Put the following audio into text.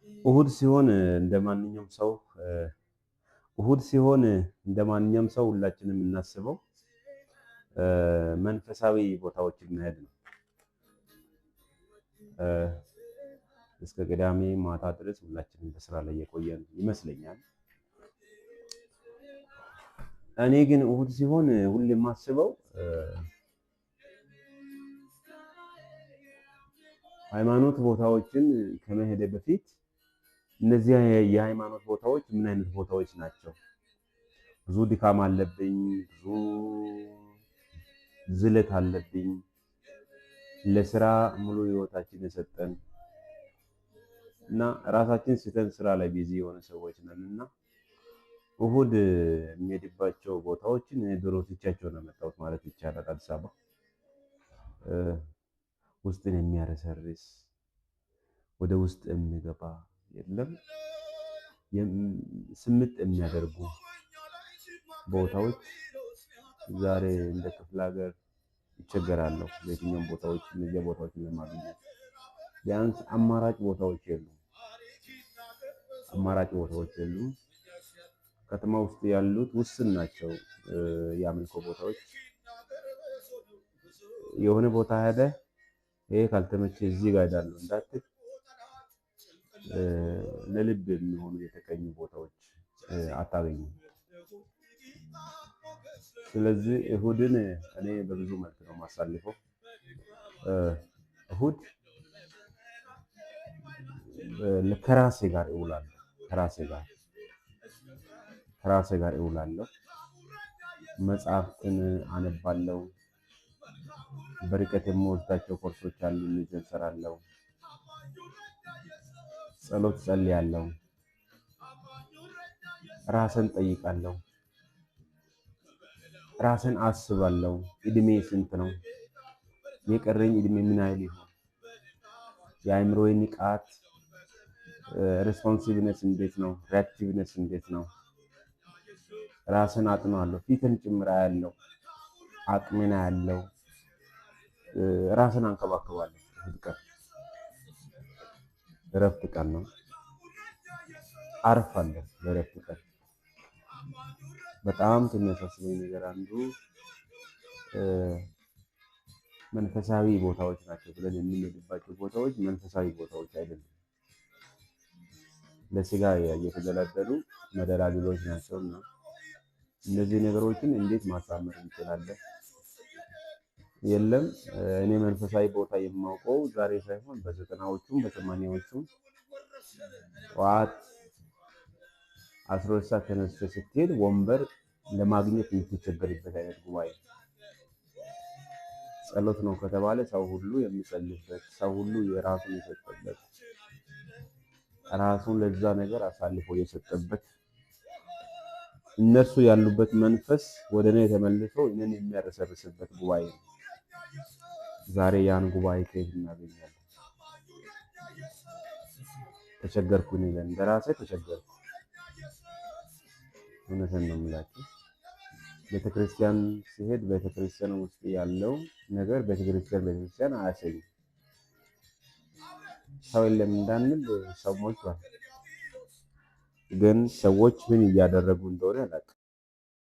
እሁድ ሲሆን እንደማንኛውም ሰው እሁድ ሲሆን እንደማንኛውም ሰው ሁላችንም የምናስበው መንፈሳዊ ቦታዎችን መሄድ ነው። እስከ ቅዳሜ ማታ ድረስ ሁላችንም በስራ ላይ የቆየን ይመስለኛል። እኔ ግን እሁድ ሲሆን ሁሌ የማስበው ሃይማኖት ቦታዎችን ከመሄድ በፊት እነዚህ የሃይማኖት ቦታዎች ምን አይነት ቦታዎች ናቸው? ብዙ ድካም አለብኝ፣ ብዙ ዝለት አለብኝ። ለስራ ሙሉ ህይወታችን የሰጠን እና ራሳችን ስተን ስራ ላይ ቢዚ የሆነ ሰዎች ነን እና እሁድ የሚሄድባቸው ቦታዎችን ድሮ ትቻቸው ነው የመጣሁት ማለት ይቻላል። አዲስ አበባ ውስጥን የሚያረሰርስ ወደ ውስጥ የሚገባ የለም ስምጥ የሚያደርጉ ቦታዎች ዛሬ እንደ ክፍለ ሀገር ይቸገራለሁ። በየትኛውም ቦታዎች እነዚህ ቦታዎችን ለማግኘት ቢያንስ አማራጭ ቦታዎች የሉም። አማራጭ ቦታዎች የሉም። ከተማ ውስጥ ያሉት ውስን ናቸው የአምልኮ ቦታዎች። የሆነ ቦታ ሄደ ይሄ ካልተመቸ እዚህ ጋር ሄዳለሁ እንዳትል ለልብ የሚሆኑ የተቀኙ ቦታዎች አታገኙም። ስለዚህ እሁድን እኔ በብዙ መልክ ነው የማሳልፈው። እሁድ ከራሴ ጋር እውላለሁ። ከራሴ ጋር እውላለሁ። መጽሐፍትን አነባለሁ። በርቀት የምወስዳቸው ኮርሶች አሉ፣ እነዚህን እሰራለሁ። ጸሎት ጸልያለሁ። ራስን ጠይቃለሁ። ራስን አስባለሁ። እድሜ ስንት ነው? የቀረኝ እድሜ ምን ያህል ይሆን? የአእምሮዬ ንቃት ሬስፖንሲቭነስ እንዴት ነው? ሪአክቲቭነስ እንዴት ነው? ራስን አጥናለሁ። ፊትን ጭምር አያለሁ። አቅሜን አያለሁ። ራስን አንከባክባለሁ። እሁድ ቀን እረፍት ቀን ነው። አርፋለሁ በእረፍት ቀን። በጣም ከሚያሳስበኝ ነገር አንዱ መንፈሳዊ ቦታዎች ናቸው ብለን የምንሄድባቸው ቦታዎች መንፈሳዊ ቦታዎች አይደሉም። ለስጋ እየተደላደሉ መደላድሎች ናቸውና እነዚህ ነገሮችን እንዴት ማሳመር እንችላለን? የለም እኔ መንፈሳዊ ቦታ የማውቀው ዛሬ ሳይሆን በዘጠናዎቹም በሰማንያዎቹም ጠዋት 12 ሰዓት ተነስተህ ስትሄድ ወንበር ለማግኘት የምትቸገርበት አይነት ጉባኤ። ጸሎት ነው ከተባለ ሰው ሁሉ የሚጸልይበት፣ ሰው ሁሉ የራሱን የሰጠበት፣ ራሱን ለዛ ነገር አሳልፎ የሰጠበት፣ እነሱ ያሉበት መንፈስ ወደ እኔ ተመልሶ እኔን የሚያረሰርስበት ጉባኤ ነው። ዛሬ ያን ጉባኤ ከየት እናገኛለን? ተቸገርኩ። እኔ በራሴ ተቸገርኩ። እውነቴን ነው የምላችሁ። ቤተክርስቲያን ሲሄድ ቤተክርስቲያን ውስጥ ያለው ነገር ቤተክርስቲያን አያሳይም። ሰው የለም እንዳንል ሰው ሞልቷል። ግን ሰዎች ምን እያደረጉ እንደሆነ አላውቅም።